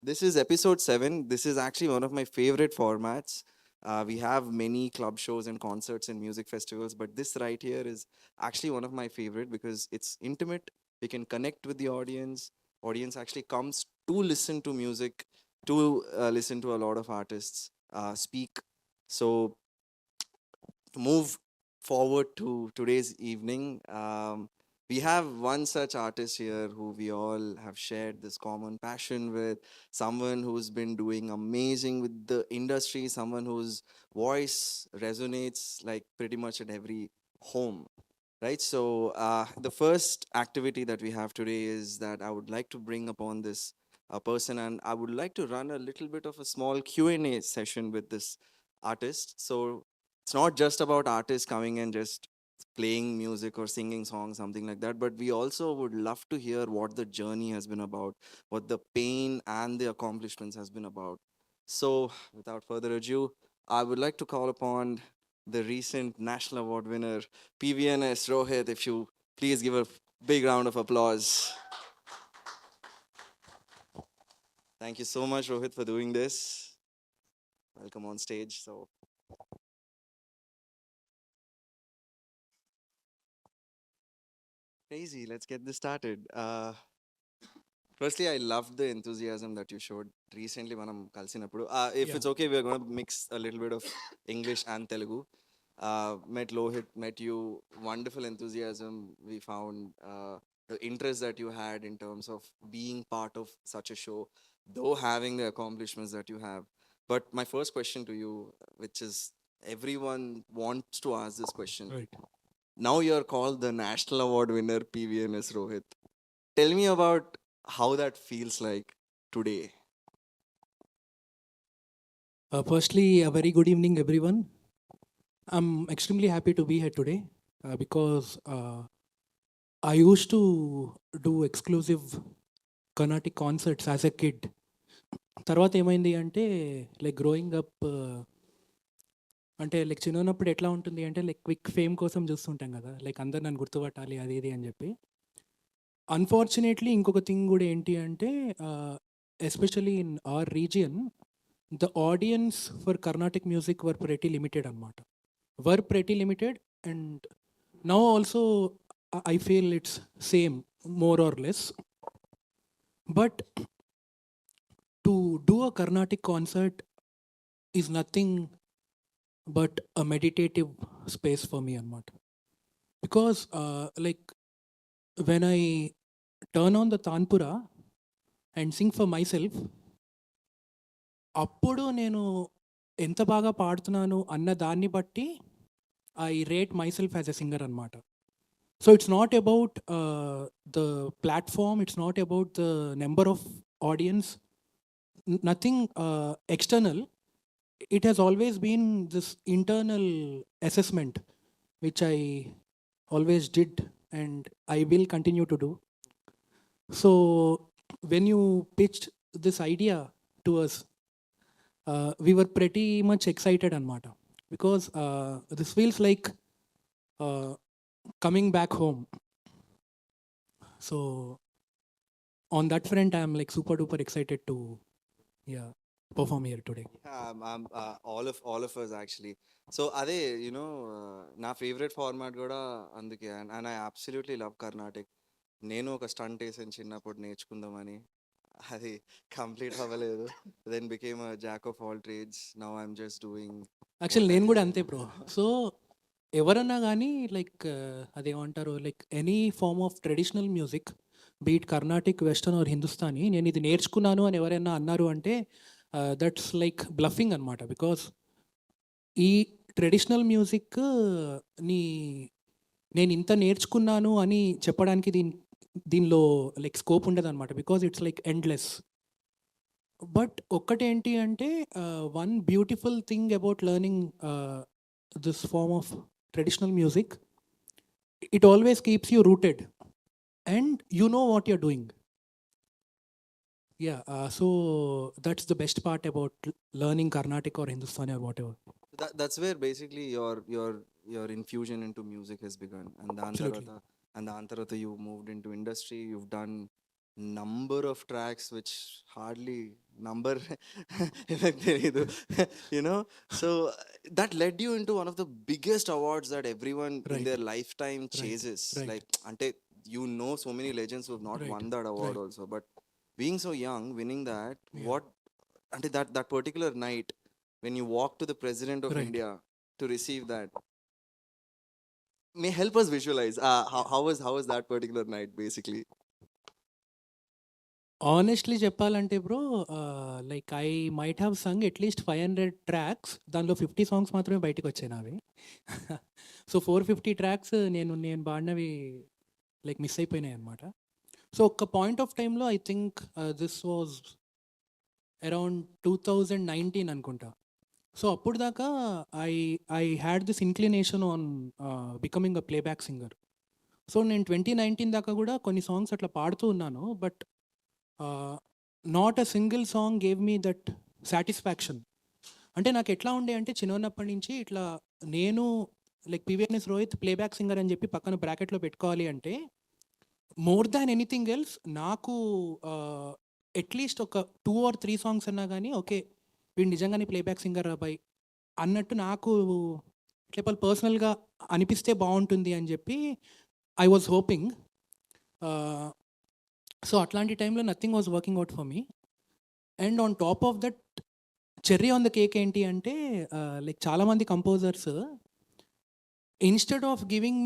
This is episode 7. This is actually one of my favorite formats. We have many club shows and concerts and music festivals, but this right here is actually one of my favorite because it's intimate. We can connect with the audience. Audience actually comes to listen to music, to listen to a lot of artists speak. So to move forward to today's evening, we have one such artist here who we all have shared this common passion with, someone who's been doing amazing with the industry, someone whose voice resonates like pretty much at every home. Right, so the first activity that we have today is that I would like to bring upon this person, and I would like to run a little bit of a small Q&A session with this artist. So it's not just about artists coming and just playing music or singing songs, something like that, but we also would love to hear what the journey has been about, what the pain and the accomplishments has been about. So without further ado, I would like to call upon the recent National Award winner, PVNS Rohit. If you please give a big round of applause. Thank you so much, Rohit, for doing this. Welcome on stage. So crazy. Let's get this started. Firstly, I loved the enthusiasm that you showed recently when I'm kalsinappudu. If Yeah. it's okay, we're going to mix a little bit of English and Telugu. Met Lohit, met you. Wonderful enthusiasm we found. The interest that you had in terms of being part of such a show, though having the accomplishments that you have. But my first question to you, which is everyone wants to ask this question. Right. Now you're called the National Award winner, PVNS Rohit. Tell me about how that feels like today. Firstly, a very good evening, everyone. I'm extremely happy to be here today because I used to do exclusive Carnatic concerts as a kid. తర్వాత ఏమైంది అంటే like growing up అంటే like చిన్న ఉన్నప్పుడు ఎట్లా ఉంటుంది అంటే like quick fame కోసం చూస్తుంటాం కదా లైక్ అందరు నన్ను గుర్తుపట్టాలి అది ఇది అని చెప్పి అన్ఫార్చునేట్లీ ఇంకొక థింగ్ కూడా ఏంటి అంటే especially in our region the audience for Carnatic music were pretty limited అనమాట were pretty limited, and now also I feel it's same more or less. But to do a Carnatic concert is nothing but a meditative space for me anmat, because like when I turn on the tanpura and sing for myself, అప్పుడు నేను ఎంత బాగా పాడుతున్నాను అన్న దాన్ని బట్టి I rate my self as a singer అనమాట. So it's not about the platform, it's not about the number of audience, nothing external. It has always been this internal assessment, which I always did and I will continue to do. So when you pitched this idea to us, we were pretty much excited anmata, because this feels like coming back home. So on that front, I'm like super duper excited to perform here today. Yeah, all of us actually. So ade, నా favourite format కూడా అందుకే, and I absolutely love Carnatic. నేను ఒక stunt వేసాను చిన్నప్పుడు నేర్చుకుందామని, అది complete అవ్వలేదు. Then became a jack of all trades. Now I'm just doing. Actually నేను కూడా అంతే బ్రో. సో ఎవరన్నా కానీ లైక్ అదేమంటారు, like any form of traditional music, beat Carnatic, western or Hindustani, నేను ఇది నేర్చుకున్నాను అని ఎవరైనా అన్నారు అంటే దట్స్ లైక్ బ్లఫింగ్ అనమాట. బికాస్ ఈ ట్రెడిషనల్ మ్యూజిక్ ని నేను ఇంత నేర్చుకున్నాను అని చెప్పడానికి దీనిలో లైక్ స్కోప్ ఉండదు అనమాట, because it's like endless. But ఒక్కటేంటి అంటే one beautiful thing about learning this form of traditional music, it always keeps you rooted and you know what you're doing. Yeah, so that's the best part about learning Carnatic or Hindustani or whatever. That's where basically your infusion into music has begun, and Absolutely. దాని తర్వాత you moved into industry. You've done number of tracks which hardly number like తెలీదు, you know. So that led you into one of the biggest awards that everyone in Right, their lifetime right, chases. right, Like ante, you know, so many legends who have not right, won that award right. also, but being so young, winning that, Yeah, what, ante that particular night when you walk to the president of right. India to receive that, may help us visualize how was that particular night basically. Honestly చెప్పాలంటే bro, like I might have sung at least 500 tracks. దానిలో 50 songs మాత్రమే బయటికొచ్చాయి నావి. So, 450 tracks నేను నేను పాడినవి like miss అయిపోయినాయన్నమాట. So, ఒక్క point of టైమ్‌లో I think this was around 2019 అనుకుంటా. So, అప్పుడు దాకా I I had this inclination on becoming a playback singer. So, నేను 2019 దాకా కూడా కొన్ని సాంగ్స్ అట్లా పాడుతూ ఉన్నాను. But not a single song gave me that satisfaction. అంటే నాకు ఎట్లా ఉండే అంటే చిన్నప్పటి నుంచి ఇట్లా నేను like PVNS Rohit playback singer అని చెప్పి పక్కన బ్రాకెట్లో పెట్టుకోవాలి అంటే మోర్ దాన్ ఎనీథింగ్ ఎల్స్ నాకు అట్లీస్ట్ ఒక 2 or 3 సాంగ్స్ అన్నా కానీ ఓకే వీడు నిజంగానే ప్లేబ్యాక్ సింగర్ అబ్బాయి అన్నట్టు నాకు ఇట్లా పర్సనల్గా అనిపిస్తే బాగుంటుంది అని చెప్పి ఐ వాజ్ హోపింగ్. సో అట్లాంటి టైంలో nothing was working out for me. And on top of that cherry on the cake ఏంటి అంటే లైక్ చాలామంది composers instead of giving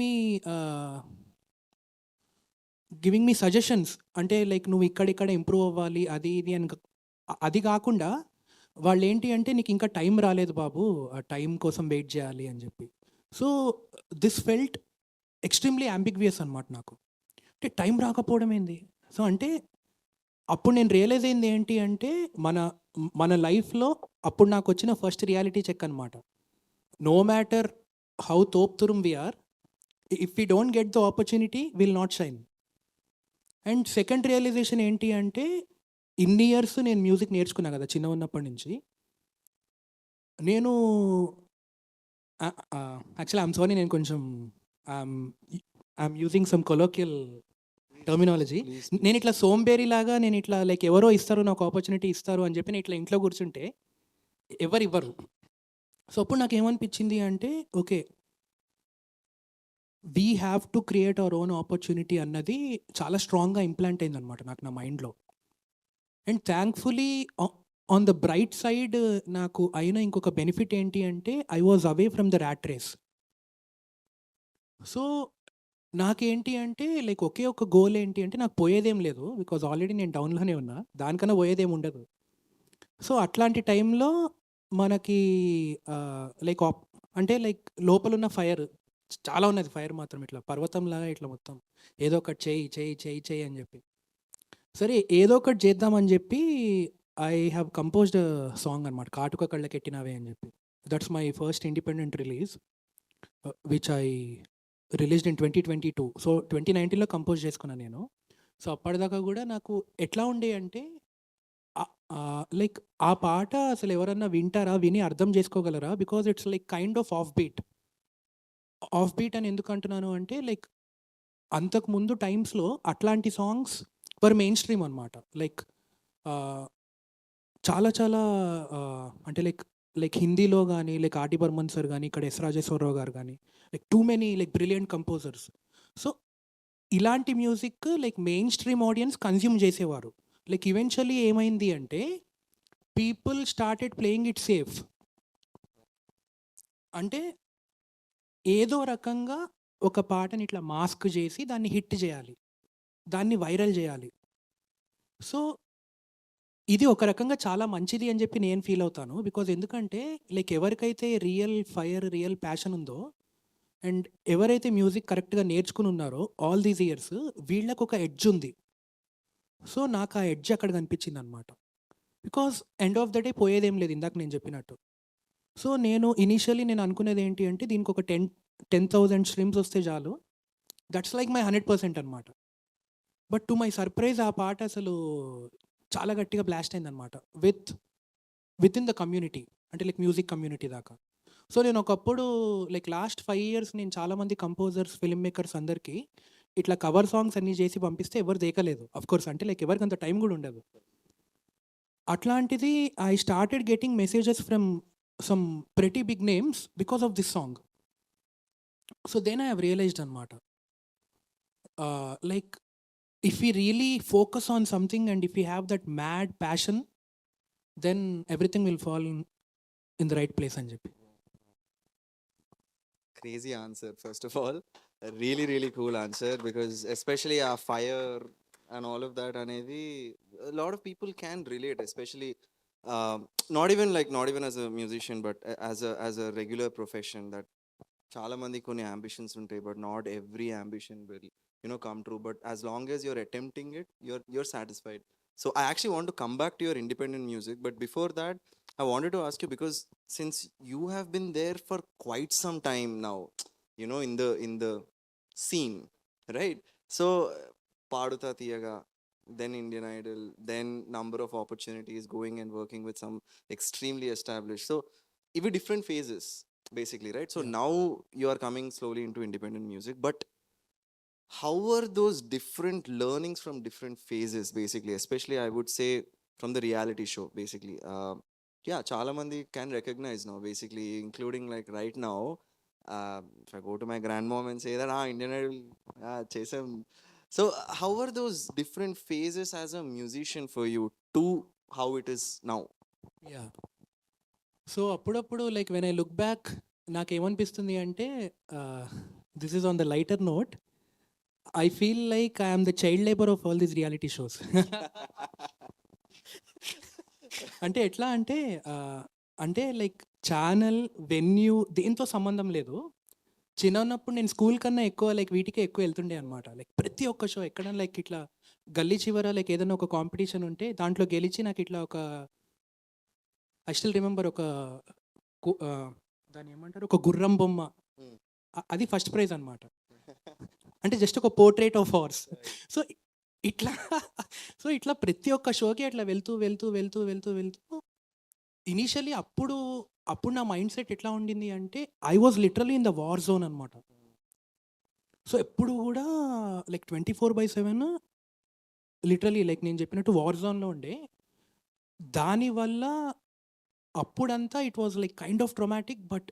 me suggestions అంటే లైక్ నువ్వు ఇక్కడిక్కడ ఇంప్రూవ్ అవ్వాలి అది ఇది అని అది కాకుండా వాళ్ళు ఏంటి అంటే నీకు ఇంకా టైం రాలేదు బాబు, ఆ టైం కోసం వెయిట్ చేయాలి అని చెప్పి. సో దిస్ ఫెల్ట్ ఎక్స్ట్రీమ్లీ అంబిగ్వియస్ అనమాట నాకు. అంటే టైం రాకపోవడం ఏంది? సో అంటే అప్పుడు నేను రియలైజ్ అయింది ఏంటి అంటే మన మన లైఫ్లో అప్పుడు నాకు వచ్చిన ఫస్ట్ రియాలిటీ చెక్ అనమాట. నో మ్యాటర్ హౌ తోప్తురం we are, if we don't get the opportunity will not shine. And second realization ఏంటి అంటే ఇన్ని ఇయర్స్ నేను మ్యూజిక్ నేర్చుకున్నా కదా చిన్న ఉన్నప్పటి నుంచి. నేను యాక్చువల్లీ ఐఎమ్ సారీ, నేను కొంచెం I'm using some colloquial terminology. Please, నేను ఇట్లా సోంబేరి లాగా నేను ఇట్లా లైక్ ఎవరో ఇస్తారు నాకు ఆపర్చునిటీ ఇస్తారు అని చెప్పి నేను ఇట్లా ఇంట్లో కూర్చుంటే ఎవరు ఇవ్వరు. సో అప్పుడు నాకు ఏమనిపించింది అంటే okay we have to create our own opportunity అన్నది చాలా స్ట్రాంగ్గా ఇంప్లాంట్ అయింది అనమాట నాకు నా మైండ్లో. And thankfully on the bright side నాకు అయిన ఇంకొక బెనిఫిట్ ఏంటి అంటే I was away from the rat race. So నాకేంటి అంటే లైక్ ఒకే ఒక గోల్ ఏంటి అంటే నాకు పోయేదేం లేదు, బికాజ్ ఆల్రెడీ నేను డౌన్లోనే ఉన్నా, దానికన్నా పోయేదేం ఉండదు. సో అట్లాంటి టైంలో మనకి లైక్ అంటే లైక్ లోపలున్న ఫైర్ చాలా ఉన్నది, ఫైర్ మాత్రం ఇట్లా పర్వతంలాగా ఇట్లా మొత్తం ఏదో ఒకటి చేయి చేయి చేయి చేయి అని చెప్పి. సరే ఏదో ఒకటి చేద్దామని చెప్పి ఐ హ్యావ్ కంపోజ్డ్ సాంగ్ అనమాట, కాటుక కళ్ళకెట్టినవే అని చెప్పి. That's my first independent release which I released in 2022. So 2019లో కంపోజ్ చేసుకున్నాను నేను. సో అప్పటిదాకా కూడా నాకు ఎట్లా ఉండే అంటే లైక్ ఆ పాట అసలు ఎవరన్నా వింటారా, విని అర్థం చేసుకోగలరా, because it's like kind of off beat అని ఎందుకు అంటున్నాను అంటే లైక్ అంతకుముందు టైమ్స్లో అట్లాంటి సాంగ్స్ పర్ మెయిన్ స్ట్రీమ్ అనమాట. లైక్ చాలా చాలా అంటే లైక్ హిందీలో కానీ లైక్ ఆర్టి బర్మన్ సార్ కానీ ఇక్కడ ఎస్ రాజేశ్వరరావు గారు కానీ like too many like brilliant composers. So ఇలాంటి music like mainstream audience consume చేసేవారు. లైక్ ఈవెన్చువల్లీ ఏమైంది అంటే people started playing it safe. అంటే ఏదో రకంగా ఒక పాటని ఇట్లా మాస్క్ చేసి దాన్ని హిట్ చేయాలి, దాన్ని వైరల్ చేయాలి. సో ఇది ఒక రకంగా చాలా మంచిది అని చెప్పి నేను ఫీల్ అవుతాను. బికాజ్ ఎందుకంటే లైక్ ఎవరికైతే రియల్ ఫైర్ రియల్ ప్యాషన్ ఉందో అండ్ ఎవరైతే మ్యూజిక్ కరెక్ట్గా నేర్చుకుని ఉన్నారో ఆల్ దీస్ ఇయర్స్ వీళ్ళకు ఒక ఎడ్జ్ ఉంది. సో నాకు ఆ ఎడ్జ్ అక్కడ కనిపించింది అనమాట. Because end of the day పోయేదేం లేదు ఇందాక నేను చెప్పినట్టు. సో నేను ఇనీషియలీ నేను అనుకునేది ఏంటి అంటే దీనికి ఒక 10,000 స్ట్రీమ్స్ వస్తే చాలు, దట్స్ లైక్ మై 100% అనమాట. బట్ టు మై సర్ప్రైజ్ ఆ పాట అసలు చాలా గట్టిగా బ్లాస్ట్ అయిందనమాట విత్ ఇన్ ద కమ్యూనిటీ, అంటే లైక్ మ్యూజిక్ కమ్యూనిటీ దాకా. సో నేను ఒకప్పుడు లైక్ లాస్ట్ 5 years నేను చాలామంది కంపోజర్స్ ఫిల్మ్ మేకర్స్ అందరికీ ఇట్లా కవర్ సాంగ్స్ అన్నీ చేసి పంపిస్తే ఎవరు దేకలేదు. కోర్స్ అంటే లైక్ ఎవరికి అంత టైం కూడా ఉండదు. అట్లాంటిది I started getting messages from some pretty big names because of this song. So then I have realized అనమాట, like if we really focus on something and if we have that mad passion, then everything will fall in the right place అని చెప్పి. Crazy answer, first of all. A really, really cool answer, because especially our fire and all of that, Anedi, a lot of people can relate, especially not even as a musician, but as a regular profession, that చాలా మంది కొన్ని ambitions ఉంటాయి, but not every ambition will come true. But as long as you're attempting it, you're satisfied. So I actually want to come back to your independent music, but before that I wanted to ask you, because since you have been there for quite some time now, in the scene, right? So Paduta Tiyaga, then Indian Idol, then number of opportunities, going and working with some extremely established, so even different phases basically, right? So Yeah. now you are coming slowly into independent music, but how are those different learnings from different phases, basically, especially I would say from the reality show, basically? Yeah, chala mandi can recognize now, basically, including like right now. If I go to my grandmom and say that Indian Idol, chesam. So how are those different phases as a musician for you to how it is now? Yeah, so అప్పుడప్పుడు like when I look back నాకేమనిపిస్తుంది అంటే, this is on the lighter note, I feel like I'm the child labour of all these reality shows. అంటే ఎట్లా అంటే, అంటే like channel, venue దేంతో సంబంధం లేదు. చిన్నప్పుడు నేను స్కూల్ కన్నా ఎక్కువ లైక్ వీటికే ఎక్కువ వెళ్తుండే అనమాట. లైక్ ప్రతి ఒక్క షో ఎక్కడైనా లైక్ ఇట్లా గల్లీ చివర లైక్ ఏదైనా ఒక కాంపిటీషన్ ఉంటే దాంట్లో గెలిచి నాకు ఇట్లా ఒక, ఐ స్టిల్ రిమెంబర్, ఒక దాన్ని ఏమంటారు, ఒక గుర్రం బొమ్మ, అది ఫస్ట్ ప్రైజ్ అనమాట. అంటే జస్ట్ ఒక పోర్ట్రేట్ ఆఫ్ హార్స్. సో ఇట్లా సో ఇట్లా ప్రతి ఒక్క షోకి అట్లా వెళ్తూ వెళ్తూ వెళ్తూ వెళ్తూ వెళ్తూ ఇనీషియలీ అప్పుడు నా మైండ్ సెట్ ఎట్లా ఉండింది అంటే, I was literally in the war zone అనమాట. సో ఎప్పుడు కూడా లైక్ 24/7 లిటరలీ లైక్ నేను చెప్పినట్టు వార్ జోన్లో ఉండే. దానివల్ల అప్పుడంతా it was like kind of traumatic, but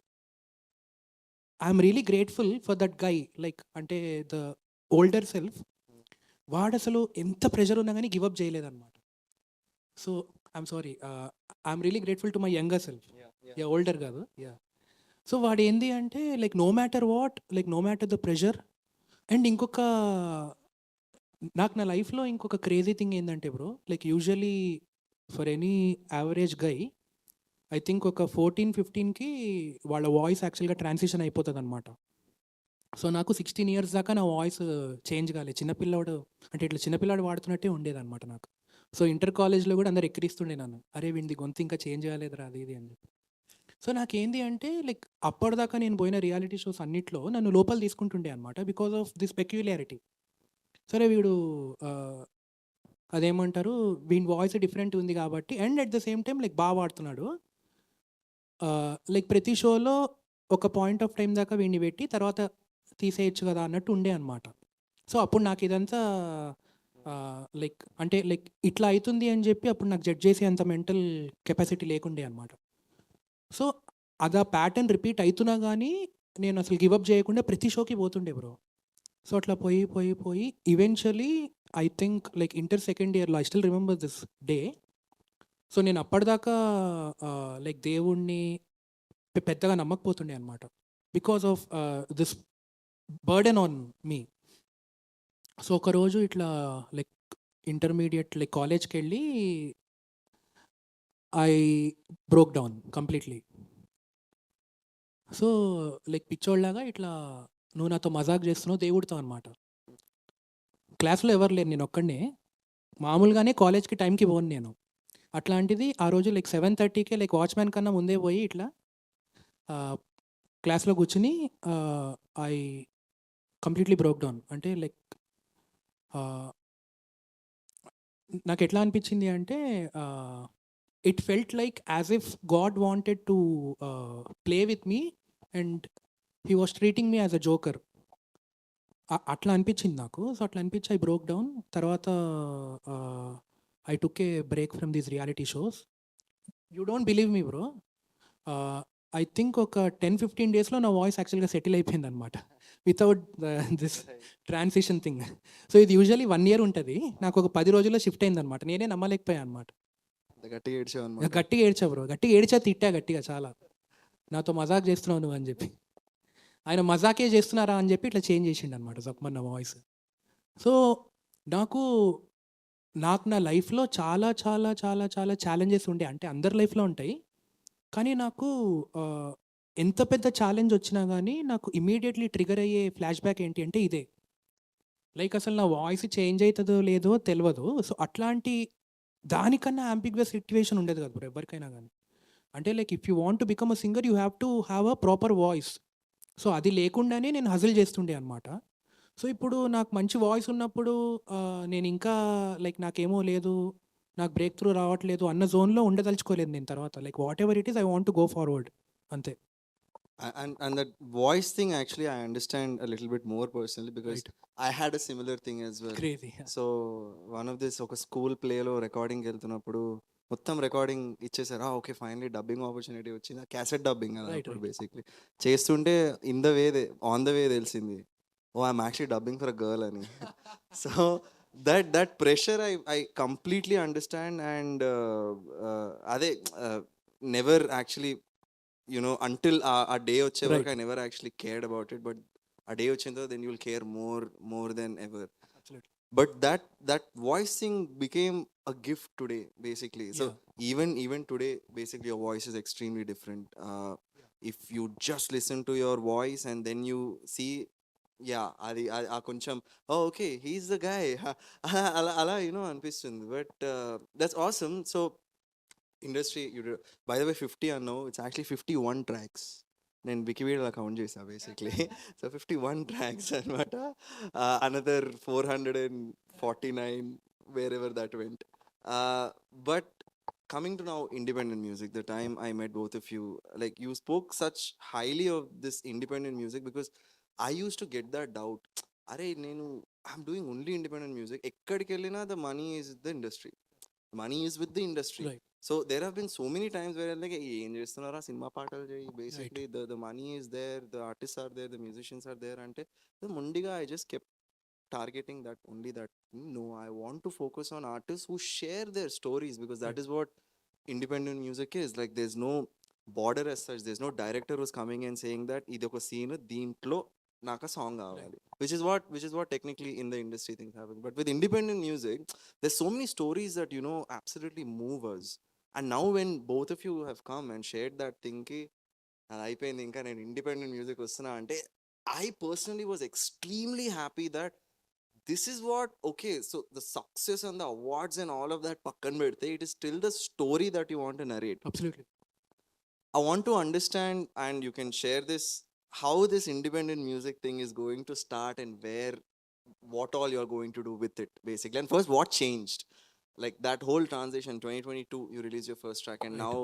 I'm really grateful for that guy. Like అంటే ద ఓల్డర్ సెల్ఫ్, వాడు అసలు ఎంత ప్రెషర్ ఉన్నా కానీ గివప్ చేయలేదన్నమాట. So I'm sorry, I'm really grateful to my younger self. Yeah, older కాదు. Yeah, so వాడు ఏంది అంటే like no matter what, like no matter the pressure. And ఇంకొక, నాకు నా లైఫ్లో ఇంకొక క్రేజీ థింగ్ ఏంటంటే bro, like usually for any average guy I think ఒక 14-15కి వాళ్ళ వాయిస్ యాక్చువల్గా ట్రాన్సిషన్ అయిపోతుంది అనమాట. సో నాకు 16 years దాకా నా వాయిస్ చేంజ్ కాలేదు. చిన్నపిల్లాడు అంటే ఇట్లా చిన్నపిల్లాడు వాడుతున్నట్టే ఉండేదన్నమాట నాకు. సో ఇంటర్ కాలేజ్లో కూడా అందరు ఎక్కిరిస్తుండే నన్ను, అరే వీడిది గొంతు ఇంకా చేంజ్ కాలేదురా అది ఇది అని చెప్పి. సో నాకేంది అంటే లైక్ అప్పటిదాకా నేను పోయిన రియాలిటీ షోస్ అన్నిట్లో నన్ను లోపల తీసుకుంటుండే అనమాట, బికాస్ ఆఫ్ దిస్ పెక్యులారిటీ. సరే వీడు అదేమంటారు, వీడి వాయిస్ డిఫరెంట్ ఉంది కాబట్టి, and at the same time like బాగా వాడుతున్నాడు. లైక్ ప్రతి షోలో ఒక పాయింట్ ఆఫ్ టైం దాకా వీడిని పెట్టి తర్వాత తీసేయచ్చు కదా అన్నట్టు ఉండే అనమాట. సో అప్పుడు నాకు ఇదంతా లైక్ అంటే లైక్ ఇట్లా అవుతుంది అని చెప్పి అప్పుడు నాకు జడ్జ్ చేసే అంత మెంటల్ కెపాసిటీ లేకుండే అనమాట. సో అది ఆ ప్యాటర్న్ రిపీట్ అవుతున్నా కానీ నేను అసలు గివప్ చేయకుండా ప్రతి షోకి పోతుండే బ్రో. సో అట్లా పోయి పోయి పోయి eventually I think like inter second ఇయర్లో I still remember this day. So నేను అప్పటిదాకా లైక్ దేవుణ్ణి పెద్దగా నమ్మకపోతుండే అనమాట, because of this burden on me. So ఒకరోజు ఇట్లా లైక్ ఇంటర్మీడియట్ లైక్ కాలేజ్కి వెళ్ళి I broke down completely. So like పిచ్చోళ్ళలాగా ఇట్లా నువ్వు నాతో మజాక్ చేస్తున్నావు దేవుడితో అనమాట. క్లాస్లో ఎవరు లేరు, నేను ఒక్కడనే. మామూలుగానే కాలేజ్కి టైంకి పోను నేను. అట్లాంటిది ఆ రోజు లైక్ 7:30కే లైక్ వాచ్మ్యాన్ కన్నా ముందే పోయి ఇట్లా క్లాస్లో కూర్చుని ఐ కంప్లీట్లీ బ్రోక్ డౌన్. అంటే లైక్ నాకు ఎట్లా అనిపించింది అంటే, it felt like as if God wanted to play with me and he was treating me as a joker. అట్లా అనిపించింది నాకు. సో, అట్లా అనిపించి ఐ బ్రోక్ డౌన్. తర్వాత I took a break from these reality shows. You don't believe me bro. I think ఒక 10-15 డేస్‌లో నా voice యాక్చువల్‌గా సెటిల్ అయిపోయిందనమాట. Without this transition thing. So, ఇది యూజువల్లీ 1 ఇయర్ ఉంటది. నాకు ఒక 10 రోజుల్లో షిఫ్ట్ అయిందనమాట. నేనే నమ్మలేకపోయా అనమాట. గట్టిగా ఏడ్చావన్నమాట. గట్టిగా ఏడ్చా బ్రో. గట్టిగా ఏడ్చా, తిట్టా గట్టిగా చాలా. నాతో మజాక్ చేస్తున్నావు నువ్వు అని చెప్పి. ఆయన మజాకే చేస్తున్నారా అని చెప్పి ఇట్లా చేంజ్ చేసిండనమాట జప్మన్న వాయిస్. సో, నాకు నాకు నా లైఫ్‌లో చాలా చాలా చాలా చాలా ఛాలెంజెస్ ఉండే. అంటే అందరి లైఫ్‌లో ఉంటాయి. కానీ నాకు ఎంత పెద్ద ఛాలెంజ్ వచ్చినా గానీ నాకు ఇమ్మీడియేట్‌లీ ట్రిగ్గర్ అయ్యే ఫ్లాష్ బ్యాక్ ఏంటి అంటే ఇదే. లైక్ అసలు నా వాయిస్ చేంజ్ అయితదో లేదో తెలవదు. సో, అట్లాంటి దానికన్నా యాంబిగ్యస్ సిట్యుయేషన్ ఉండేది కాదు బ్రో ఎవరికైనా గానీ. అంటే like if you want to become a singer you have to have a proper voice. So, అది లేకుండానే నేను హజిల్ చేస్తుండే అనమాట. సో, ఇప్పుడు నాకు మంచి వాయిస్ ఉన్నప్పుడు నేను ఇంకా లైక్ నాకేమో లేదు, నాకు బ్రేక్ త్రూ రావట్లేదు అన్న జోన్‌లో ఉండదలుచుకోలేదు నేను తర్వాత. Like whatever it is I want to go forward అంతే. And that voice thing actually I understand a little bit more personally because right. I had a similar thing as well. Crazy. So one of this ఒక school ప్లేలో రికార్డింగ్కి వెళ్తున్నప్పుడు మొత్తం recording ఇచ్చేసారు. Okay finally dubbing opportunity వచ్చింది. Cassette dubbing కదా right, అప్పుడు right. Basically చేస్తుంటే ఆన్ ద వే తెలిసింది I'm actually dubbing for a girl అని. So that pressure I completely understand and అదే never actually until a day వచ్చే వరకు right. I never actually cared about it, but a day వచ్చిన తర్వాత then you will care more than ever. Absolutely. But that voice thing became a gift today basically. So yeah! even today basically your voice is extremely different. If you just listen to your voice and then you see అది ఆ కొంచెం okay he's the guy అలా అనిపిస్తుంది. But that's awesome. So industry by the way 50 అన్నావు, it's actually 51 tracks. నేను వికీపీడియాలో count చేసా basically. So 51 tracks అనమాట. Another 449 wear ever that went. But coming to now independent music, the time I met both of you, like you spoke such highly of this independent music because I used to get that doubt. Are I'm doing only independent music. ekkadiki ellina the money is the industry. Money is with the industry. Right. So there have been so many times where like ఏం చేస్తున్నారా cinema పాటలు చేయి, basically the money is there, the artists are there, the musicians are there అంటే ముండిగా I just kept targeting that only that no, I want to focus on artists who share their stories because that Right. is what independent music is. Like there's no border as such, there's no director who's coming and saying that ఇది ఒక scene దీంట్లో నాకు song కావాలి, which is what technically in the industry things happen. But with independent music there's so many stories that absolutely move us. And now when both of you have come and shared that thing ki అది అయిపోయింది ఇంకా నేను independent music వస్తున్నా అంటే I personally was extremely happy that this is what, okay, so the success and the awards and all of that pakkan pedte, it is still the story that you want to narrate. Absolutely. I want to understand, and you can share this, how this independent music thing is going to start and what all you're going to do with it basically. And first, what changed? Like that whole transition, 2022 you released your first track and Right. now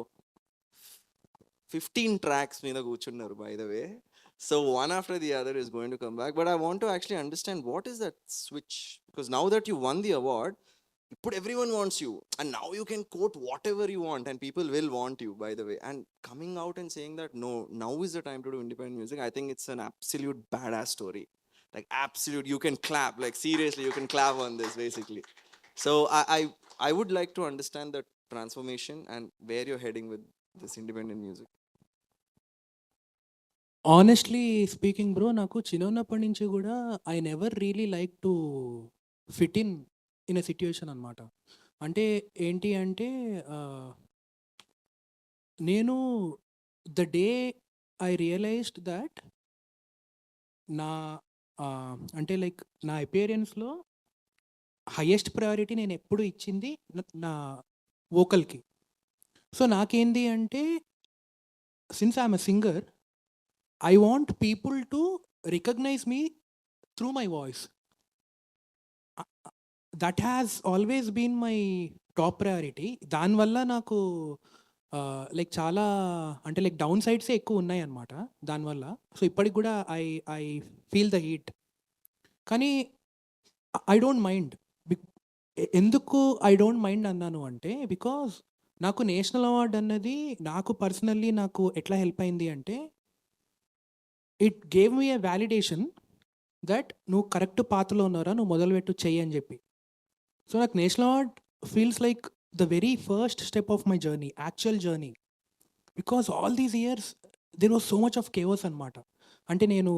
15 tracks మీద కూర్చున్నారు by the way. So one after the other is going to come back. But I want to actually understand what is that switch, because now that you won the award, everyone wants you and now you can quote whatever you want and people will want you, by the way. And coming out and saying that no, now is the time to do independent music, I think it's an absolute badass story. Like absolute, you can clap, like seriously you can clap on this basically. So I would like to understand the transformation and where you're heading with this independent music. Honestly speaking bro, నాకు చిన్నప్పటి నుంచి కూడా I never really like to fit in a situation అనమాట. అంటే ఏంటి అంటే నేను the day I realized that నా అంటే లైక్ నా అపియరెన్స్‌లో హైయెస్ట్ ప్రయారిటీ నేను ఎప్పుడు ఇచ్చింది నా వోకల్‌కి. సో నాకేంది అంటే since I'm a singer, I want people to recognize me through my voice. That has always been my top priority. దానివల్ల నాకు లైక్ చాలా అంటే లైక్ డౌన్ సైడ్సే ఎక్కువ ఉన్నాయన్నమాట దానివల్ల. సో ఇప్పటికి కూడా ఐ ఫీల్ ద హీట్. కానీ ఐ డోంట్ మైండ్. ఎందుకు ఐ డోంట్ మైండ్ అన్నాను అంటే, బికాజ్ నాకు నేషనల్ అవార్డ్ అన్నది నాకు పర్సనల్లీ నాకు ఎట్లా హెల్ప్ అయింది అంటే, it gave me a validation that నువ్వు కరెక్ట్ పాత్రలో ఉన్నారా, నువ్వు మొదలుపెట్టు చెయ్యి అని చెప్పి. సో నాకు national award feels like the very first step of my journey, actual journey. Because all these years there was so much of chaos అనమాట. అంటే నేను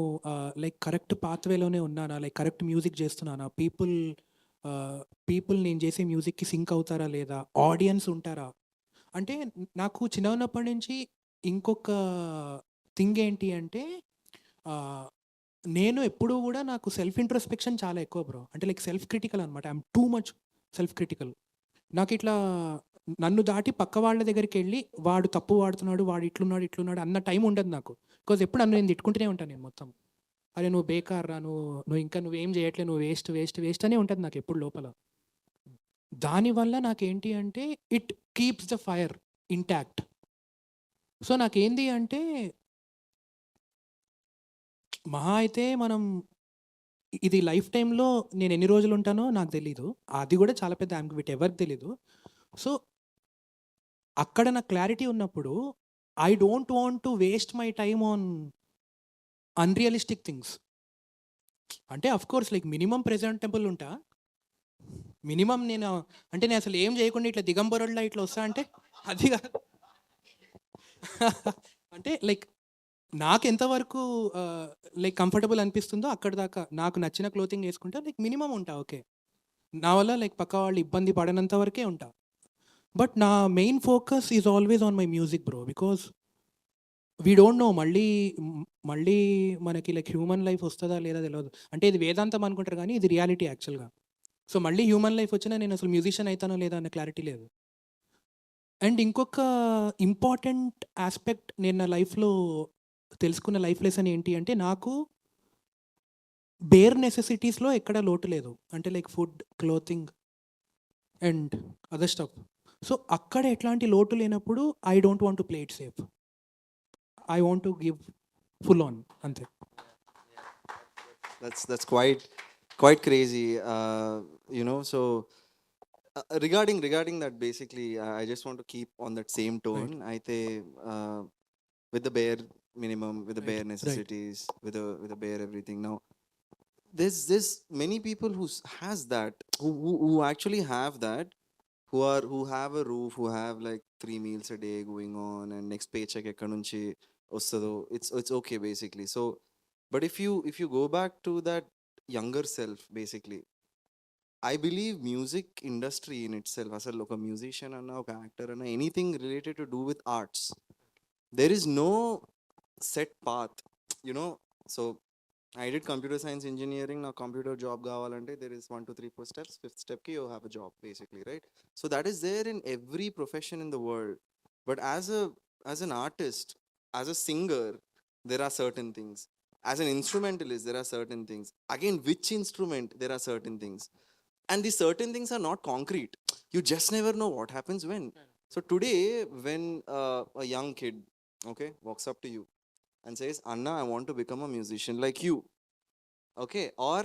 లైక్ కరెక్ట్ పాత్వేలోనే ఉన్నానా, లైక్ కరెక్ట్ మ్యూజిక్ చేస్తున్నానా, పీపుల్ నేను చేసే మ్యూజిక్కి సింక్ అవుతారా లేదా, ఆడియన్స్ ఉంటారా. అంటే నాకు చిన్న ఉన్నప్పటి నుంచి ఇంకొక థింగ్ ఏంటి అంటే, నేను ఎప్పుడూ కూడా నాకు సెల్ఫ్ ఇంట్రోస్పెక్షన్ చాలా ఎక్కువ బ్రో. అంటే లైక్ సెల్ఫ్ క్రిటికల్ అనమాట. I'm too much self critical. నాకు ఇట్లా నన్ను దాటి పక్క వాళ్ళ దగ్గరికి వెళ్ళి వాడు తప్పు వాడుతున్నాడు, వాడు ఇట్లున్నాడు అన్న టైం ఉండదు నాకు. బికాజ్ ఎప్పుడు నన్ను నేను తిట్టుకుంటూనే ఉంటాను నేను మొత్తం. అరే నువ్వు బేకార్ రా, నువ్వేం చేయట్లేదు, నువ్వు వేస్ట్ అనే ఉంటుంది నాకు ఎప్పుడు లోపల. దానివల్ల నాకేంటి అంటే it keeps the fire intact. So నాకేంది అంటే, మహా అయితే మనం ఇది లైఫ్ టైంలో నేను ఎన్ని రోజులు ఉంటానో నాకు తెలీదు. అది కూడా చాలా పెద్ద యాంగ్విటీ, ఎవరికి తెలీదు. సో అక్కడ నాకు క్లారిటీ ఉన్నప్పుడు I don't want to waste my time on unrealistic things. అంటే of course like minimum presentable ఉంటా. మినిమం నేను అసలు ఏం చేయకుండా ఇట్లా దిగంబరుల్లా ఇట్లా వస్తా అంటే అది కాదు. అంటే లైక్ నాకు ఎంతవరకు లైక్ కంఫర్టబుల్ అనిపిస్తుందో అక్కడ దాకా నాకు నచ్చిన క్లోతింగ్ వేసుకుంటా, లైక్ మినిమం ఉంటా. ఓకే, నా వల్ల లైక్ పక్క వాళ్ళు ఇబ్బంది పడనంత వరకే ఉంటా. బట్ నా main focus is always on my music bro. Because we don't know మళ్ళీ మనకి లైక్ హ్యూమన్ లైఫ్ వస్తుందా లేదా తెలియదు. అంటే ఇది వేదాంతం అనుకుంటారు కానీ ఇది రియాలిటీ యాక్చువల్గా. సో మళ్ళీ హ్యూమన్ లైఫ్ వచ్చినా నేను అసలు మ్యూజిషియన్ అవుతానో లేదా అన్న క్లారిటీ లేదు. అండ్ ఇంకొక ఇంపార్టెంట్ ఆస్పెక్ట్ నేను నా లైఫ్లో తెలుసుకున్న లైఫ్ లెసన్ ఏంటి అంటే, నాకు బేర్ నెసెసిటీస్లో ఎక్కడ లోటు లేదు. అంటే like food, clothing and other stuff. So అక్కడ ఎట్లాంటి లోటు లేనప్పుడు I don't want to play it safe. I want to give full on, అంతే. That's quite crazy. So regarding that, basically, I just want to keep on that same tone. I think with the bare minimum, with the bare necessities, with the bare everything. Now, there's many people has that, who actually have that, who have a roof, who have like 3 meals a day going on, and next paycheck ekkada nunchi ostado, it's okay basically. So but if you go back to that younger self, basically, I believe music industry in itself, asalu oka musician anna, oka actor anna, anything related to do with arts, there is no set path, you know. So I did computer science engineering. Now computer job kavalante there is 1 2 3 4 steps. Fifth step ki you have a job basically, right? So that is there in every profession in the world. But as an artist, as a singer, there are certain things. As an instrumentalist, there are certain things. Again, which instrument, there are certain things. And these certain things are not concrete. You just never know what happens when. So today, when a young kid, okay, walks up to you and says, Anna, I want to become a musician like you, okay, or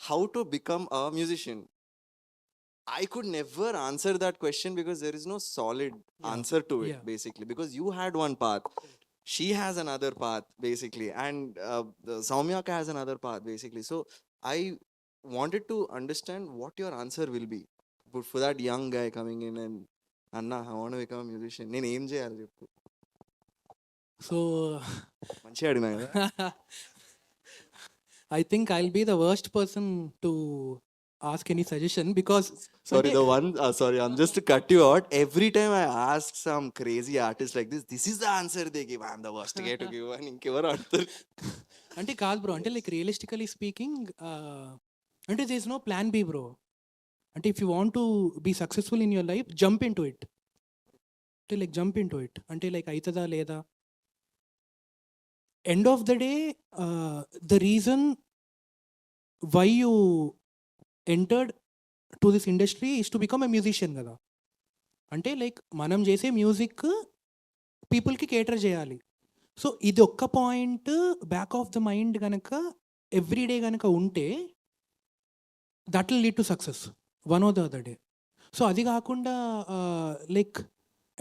how to become a musician, I could never answer that question because there is no solid answer to it, basically, because you had one path, she has another path, basically, and Saumyaka has another path, basically. So I wanted to understand what your answer will be. But for that young guy coming in and, Anna, I want to become a musician, నేను ఏం చేయాలి చెప్పు. So మంచిగా అడిగినా కదా. I think I'll be the worst person to ask any suggestion because Sorry, I'm just to cut you out. Every time I ask some crazy artist like this is the answer they give. I'm the worst guy to give. అని ఇంకెవరు అడుగుతారు అంటే కాదు bro. అంటే like realistically speaking, అంటే there is no plan B bro. అంటే if you want to be successful in your life, jump into it. అంటే like jump into it అంటే లైక్ అవుతుందా లేదా. End of the day the reason why you entered to this industry is to become a musician కదా. అంటే like మనం చేసే music పీపుల్కి కేటర్ చేయాలి. సో ఇది ఒక్క point back of the mind కనుక ఎవ్రీడే కనుక ఉంటే that will lead to success one or the other day. So అది కాకుండా లైక్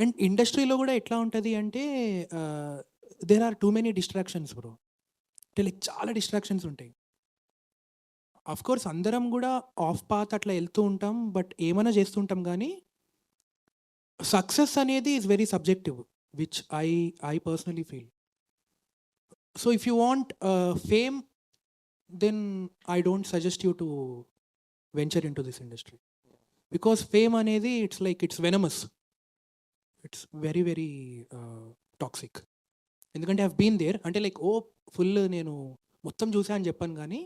అండ్ ఇండస్ట్రీలో కూడా ఎట్లా ఉంటుంది అంటే there are too many distractions bro. అంటే లైక్ చాలా డిస్ట్రాక్షన్స్ ఉంటాయి. అఫ్ కోర్స్ అందరం కూడా ఆఫ్ పాత్ అట్లా వెళ్తూ ఉంటాం, బట్ ఏమైనా చేస్తుంటాం కానీ సక్సెస్ అనేది is very subjective, which I personally feel. So if you want fame, then I don't suggest you to venture into this industry, because fame అనేది it's venomous, it's very very toxic. ఎందుకంటే I been there. అంటే like full నేను మొత్తం చూసా అని చెప్పాను కానీ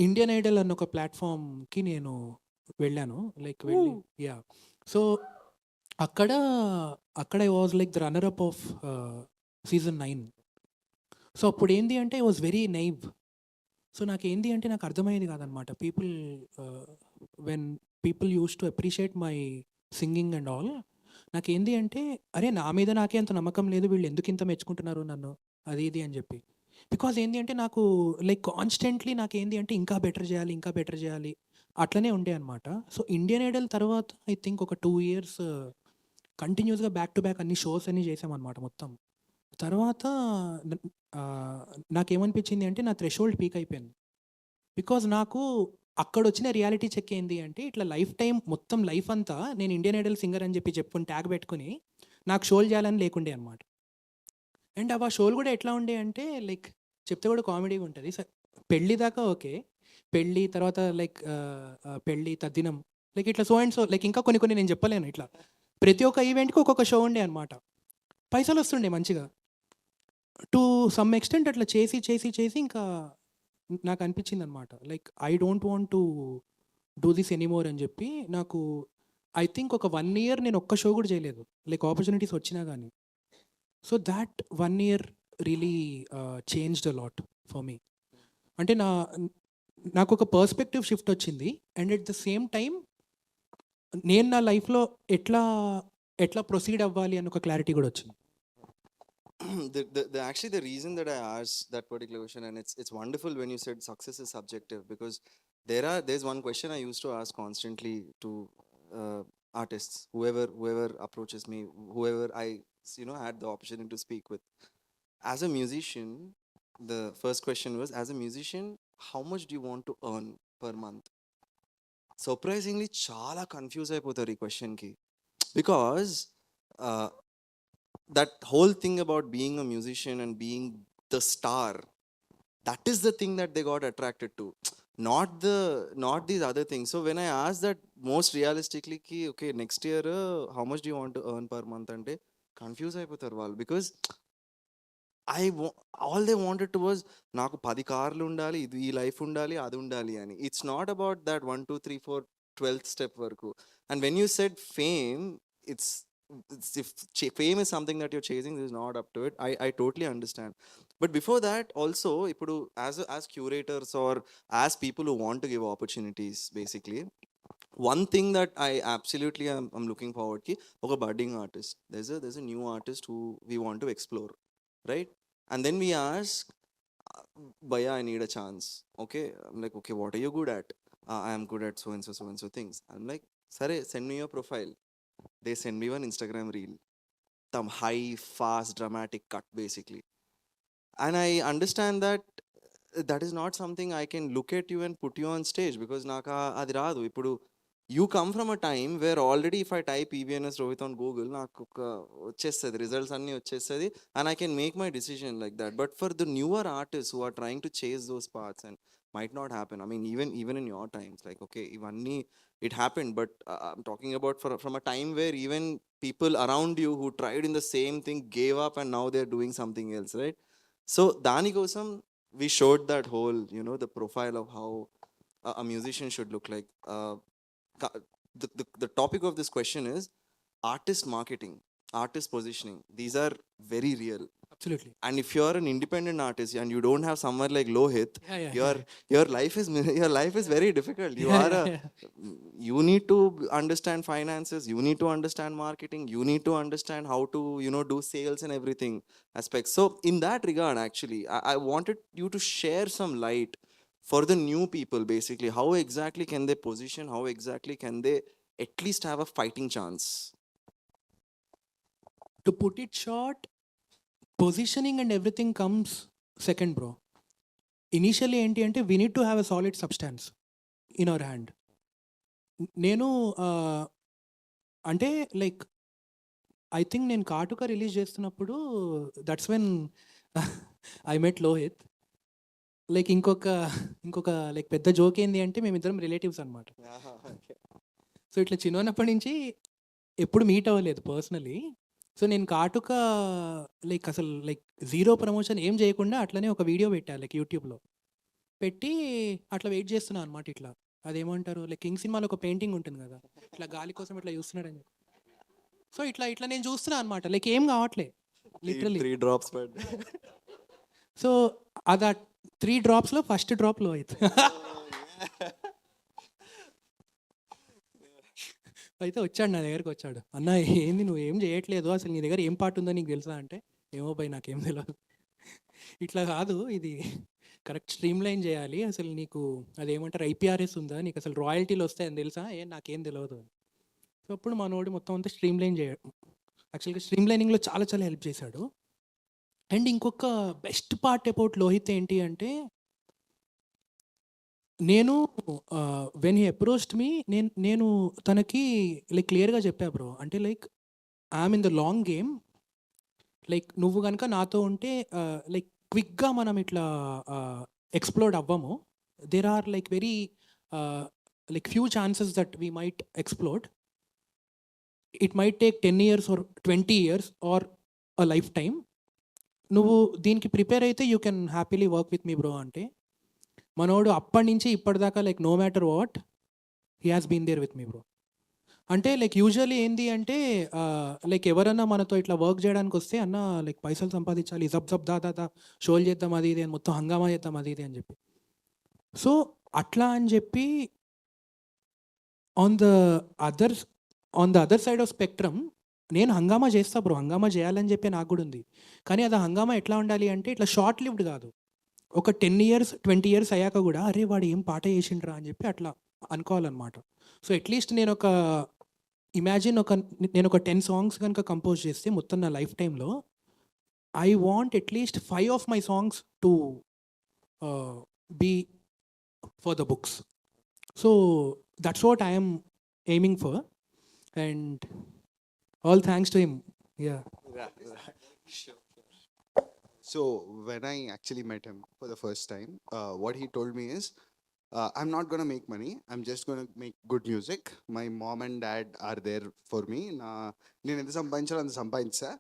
Indian Idol అన్న ఒక ప్లాట్ఫామ్కి నేను వెళ్ళాను. లైక్ వెళ్ళి యా, సో అక్కడ I was like the runner up of season 9. So అప్పుడు ఏంది అంటే I was very naive. So నాకేంది అంటే నాకు అర్థమయ్యేది కాదనమాట. When people use to appreciate my singing and all, నాకేంది అంటే అరే నా మీద నాకే అంత నమ్మకం లేదు, వీళ్ళు ఎందుకు ఇంత మెచ్చుకుంటున్నారు నన్ను, అది ఇది అని చెప్పి. బికాజ్ ఏంది అంటే నాకు లైక్ కాన్స్టెంట్లీ నాకేంది అంటే ఇంకా బెటర్ చేయాలి, ఇంకా బెటర్ చేయాలి, అట్లనే ఉండే అనమాట. సో ఇండియన్ ఐడల్ తర్వాత ఐ థింక్ ఒక 2 years కంటిన్యూస్గా బ్యాక్ టు బ్యాక్ అన్ని షోస్ అన్నీ చేసామన్నమాట మొత్తం. తర్వాత నాకేమనిపించింది అంటే నా థ్రెషోల్డ్ పీక్ అయిపోయింది. బికాజ్ నాకు అక్కడ వచ్చిన రియాలిటీ చెక్ ఏంది అంటే ఇట్లా లైఫ్ టైం మొత్తం లైఫ్ అంతా నేను ఇండియన్ ఐడల్ సింగర్ అని చెప్పి చెప్పుకొని ట్యాగ్ పెట్టుకుని నాకు షోలు చేయాలని లేకుండే అనమాట. అండ్ ఆ షోలు కూడా ఎట్లా ఉండే అంటే లైక్ చెప్తే కూడా కామెడీగా ఉంటుంది. పెళ్ళి దాకా ఓకే, పెళ్ళి తర్వాత లైక్ పెళ్ళి తద్దినం లైక్ ఇట్లా సో అండ్ సో, లైక్ ఇంకా కొన్ని కొన్ని నేను చెప్పలేను. ఇట్లా ప్రతి ఒక్క ఈవెంట్కి ఒక్కొక్క షో ఉండే అనమాట. పైసలు వస్తుండే మంచిగా. టు సమ్ ఎక్స్టెంట్ అట్లా చేసి చేసి చేసి ఇంకా నాకు అనిపించింది అనమాట like I don't want to do this anymore అని చెప్పి. నాకు ఐ థింక్ ఒక 1 year నేను ఒక్క షో కూడా చేయలేదు, లైక్ ఆపర్చునిటీస్ వచ్చినా కానీ. So that 1 year really changed a lot for me. అంటే నాకు ఒక పర్స్పెక్టివ్ షిఫ్ట్ వచ్చింది. And at the same time నేను నా లైఫ్లో ఎట్లా ప్రొసీడ్ అవ్వాలి అని ఒక క్లారిటీ కూడా వచ్చింది. Actually the reason that I asked that particular question, and it's wonderful when you said success is subjective, because there's one question I used to ask constantly to artists, whoever approaches me, whoever I had the opportunity to speak with. As a musician, the first question was, as a musician, how much do you want to earn per month? Surprisingly chala confuse అయిపోతారు ఈ question కి, because that whole thing about being a musician and being the star, that is the thing that they got attracted to, not these other things. So when I asked that most realistically ki, okay, next year how much do you want to earn per month ante confuse అయిపోతారు వాళ్ళు, because all they wanted to was నాకు 10 కార్లు ఉండాలి, ఇది ఈ life ఉండాలి, అది ఉండాలి అని. It's not about that 1 2 3 4 12th step వరకు. And when you said fame, it's if fame is something that you're chasing, this is not up to it. I totally understand. But before that also, ipudu as curators or as people who want to give opportunities, basically one thing that I absolutely am looking forward ki, oka budding artist, there's a new artist who we want to explore, right? And then we ask, Bhaiya, I need a chance. Okay, I'm like, okay, what are you good at? I am good at so and so things. I'm like, sare, send me your profile. They send me one Instagram reel, some high fast dramatic cut basically. And I understand that that is not something I can look at you and put you on stage, because naka adi raadu. Ipudu you come from a time where already if I type PVNS Rohit on Google, నాకు వచ్చేస్తుంది, results అన్నీ వచ్చేస్తుంది, and I can make my decision like that. But for the newer artists who are trying to chase those paths and might not happen, I mean even in your times, like okay, ivanni it happened, but I'm talking about from a time where even people around you who tried in the same thing gave up and now they're doing something else, right? So dani kosam we showed that whole, the profile of how a musician should look like. The topic of this question is artist marketing, artist positioning. These are very real. Absolutely. And if you're an independent artist and you don't have somewhere like Lohit, your life is very difficult. You are you need to understand finances, you need to understand marketing, you need to understand how to do sales and everything aspects. So in that regard, actually I wanted you to share some light for the new people, basically, how exactly can they position? How exactly can they at least have a fighting chance? To put it short, positioning and everything comes second, bro. Initially ఏంటి అంటే we need to have a solid substance in our hand. నేను అంటే like I think నేను Kaatuka release చేస్తున్నప్పుడు that's when I met Lohith. Like ఇంకొక like పెద్ద joke ఏంది అంటే మేమిద్దరం రిలేటివ్స్ అనమాట. సో ఇట్లా చిన్నప్పటి నుంచి ఎప్పుడు మీట్ అవ్వలేదు పర్సనలీ. సో నేను కాటుక లైక్ అసలు లైక్ జీరో ప్రమోషన్ ఏం చేయకుండా అట్లనే ఒక వీడియో పెట్టా లైక్ యూట్యూబ్లో పెట్టి అట్లా వెయిట్ చేస్తున్నాను అనమాట. ఇట్లా అదేమంటారు లైక్ కింగ్ సినిమాలో ఒక పెయింటింగ్ ఉంటుంది కదా, ఇట్లా గాలి కోసం ఇట్లా చూస్తున్నాడని చెప్పి. సో ఇట్లా నేను చూస్తున్నా అనమాట, లైక్ ఏం కావట్లే లిటరలీ. 3 drops పడ్. సో అది 3 డ్రాప్స్లో ఫస్ట్ డ్రాప్లో అయితే అయితే వచ్చాడు నా దగ్గరికి వచ్చాడు, అన్న ఏంది నువ్వు ఏం చేయట్లేదు, అసలు నీ దగ్గర ఏం పాట ఉందో నీకు తెలుసా అంటే, ఏమో భయ్ నాకేం తెలియదు, ఇట్లా కాదు ఇది కరెక్ట్ స్ట్రీమ్ లైన్ చేయాలి, అసలు నీకు అదేమంటారు ఐపీఆర్ఎస్ ఉందా, నీకు అసలు రాయల్టీలు వస్తాయని తెలుసా, నాకేం తెలియదు. సో అప్పుడు మనోడు మొత్తం అంతా స్ట్రీమ్ లైన్ చేయడం, యాక్చువల్గా స్ట్రీమ్ లైనింగ్లో చాలా చాలా హెల్ప్ చేశాడు. అండ్ ఇంకొక బెస్ట్ పార్ట్ అబౌట్ లోహిత్ ఏంటి అంటే, నేను వెన్ హీ అప్రోచ్డ్ మీ, నేను తనకి లైక్ క్లియర్గా చెప్పా బ్రో, అంటే like I'm in the long game, like నువ్వు కనుక నాతో ఉంటే లైక్ క్విక్గా మనం ఇట్లా ఎక్స్ప్లోర్డ్ అవ్వము, there are like very like few chances that we might explored, it might take 10 years or 20 years or a lifetime, నువ్వు దీనికి ప్రిపేర్ అయితే you can happily work with me bro అంటే, మనోడు అప్పటి నుంచి ఇప్పటిదాకా like no matter what he has been there with me bro. అంటే like usually ఏంది అంటే లైక్ ఎవరన్నా మనతో ఇట్లా వర్క్ చేయడానికి వస్తే అన్న లైక్ పైసలు సంపాదించాలి, జబ్ దాదా షోలు చేద్దాం అది ఇది అని, మొత్తం హంగామా చేద్దాం అది ఇది అని చెప్పి. సో అట్లా అని చెప్పి on the other side of spectrum నేను హంగామా చేస్తా బ్రో, హంగామా చేయాలని చెప్పి నాకు కూడా ఉంది, కానీ అది హంగామా ఎట్లా ఉండాలి అంటే ఇట్లా షార్ట్ లివ్డ్ కాదు, ఒక 10 years 20 years అయ్యాక కూడా అరే వాడు ఏం పాట చేసిండ్రా అని చెప్పి అట్లా అనుకోవాలన్నమాట. సో అట్లీస్ట్ నేను ఒక 10 songs కనుక కంపోజ్ చేస్తే మొత్తం నా లైఫ్ టైంలో, I want at least 5 of my songs to be for the books. So that's what I'm aiming for, and all thanks to him. Yeah. Sure. So when I actually met him for the first time, what he told me is, I'm not gonna make money. I'm just gonna make good music. My mom and dad are there for me. నేను ఎంత సంపాదించాలో అంత సంపాదించా,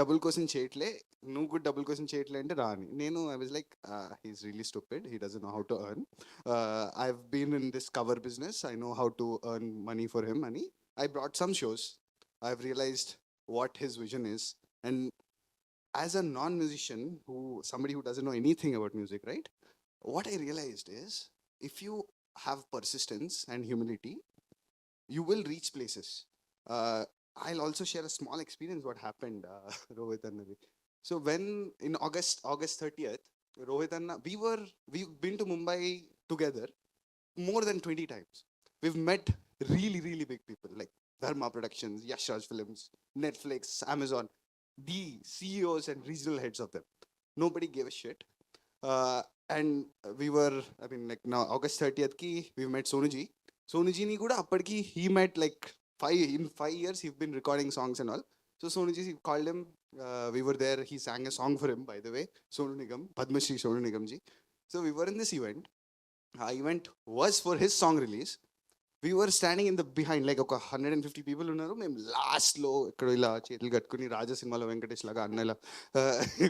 డబ్బుల కోసం చేయట్లే, నువ్వు కూడా డబ్బుల కోసం చేయట్లే అంటే రాని. నేను I was like he's really stupid, he doesn't know how to earn. I have been in this cover business, I know how to earn money for him అని. I brought some shows. I've realized what his vision is. And as a non-musician, somebody who doesn't know anything about music, right? What I realized is, if you have persistence and humility, you will reach places. I'll also share a small experience what happened, Rohit and Reddy. So when in August 30th, Rohit and we've been to Mumbai together more than 20 times. We've met really, really big people like Dharma Productions, Yash Raj Films, Netflix, Amazon, the CEOs and regional heads of them. Nobody gave a shit. And we were, I mean, like now August 30th ki we met Sonuji. Sonuji ni kuda appadiki he met like 5 years he've been recording songs and all. So Sonuji, he called him, we were there, he sang a song for him, by the way, Sonu Nigam, Padma Shri Sonu Nigam ji. So we were in this event. Event was for his song release. We were standing in the behind, like ఒక 150 people ఉన్నారు, మేము లాస్ట్లో ఇక్కడ ఇలా చేతులు కట్టుకుని రాజా సినిమాలో వెంకటేష్ లాగా అన్న ఇలా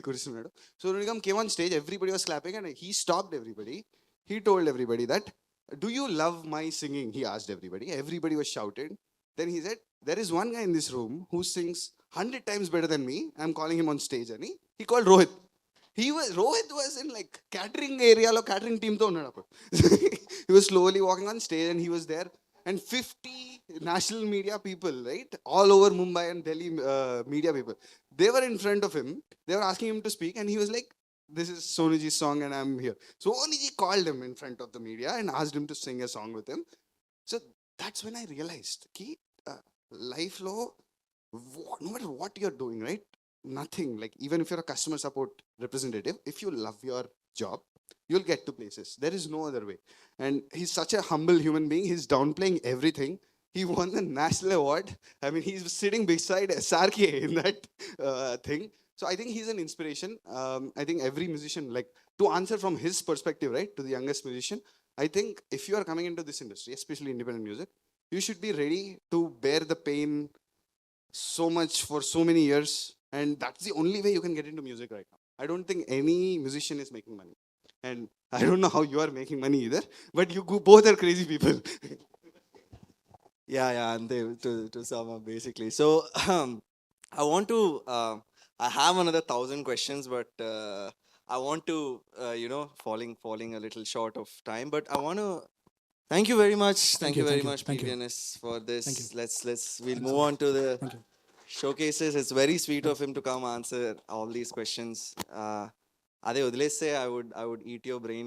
కూర్చున్నాడు. So Nigam came on stage, everybody was clapping and he stopped everybody. He told everybody that, do you love my singing? He asked everybody. Everybody was shouted. Then he said, there is one guy in this room who sings 100 times better than me. I'm calling him on stage. And he called Rohit. Rohit was in like catering area lo catering team tho unnadu appudu. He was slowly walking on stage and he was there, and 50 national media people, right, all over Mumbai and Delhi media people, they were in front of him, they were asking him to speak, and he was like, this is Sonuji's song and I'm here. So Soniji called him in front of the media and asked him to sing a song with him. So that's when I realized ki life lo, no matter what you're doing, right? Nothing, like even if you're a customer support representative, if you love your job, you'll get to places. There is no other way. And he's such a humble human being. He's downplaying everything. He won the national award. I mean, he's sitting beside SRK in that thing. So I think he's an inspiration. I think every musician, like, to answer from his perspective, right, to the youngest musician, I think if you are coming into this industry, especially independent music, you should be ready to bear the pain so much for so many years. And that's the only way you can get into music right now. I don't think any musician is making money. And I don't know how you are making money either, but you both are crazy people. Yeah, and they, to sum up basically. So I want to. I have another 1,000 questions, but I want to, falling a little short of time. But I want to thank you very much. Thank you very much, thank you. PVNS, for Thank this. you. We'll move on to the Thank you. showcases. It's very sweet of him to come answer all these questions. Ade వదిలేస్తే I would eat your brain.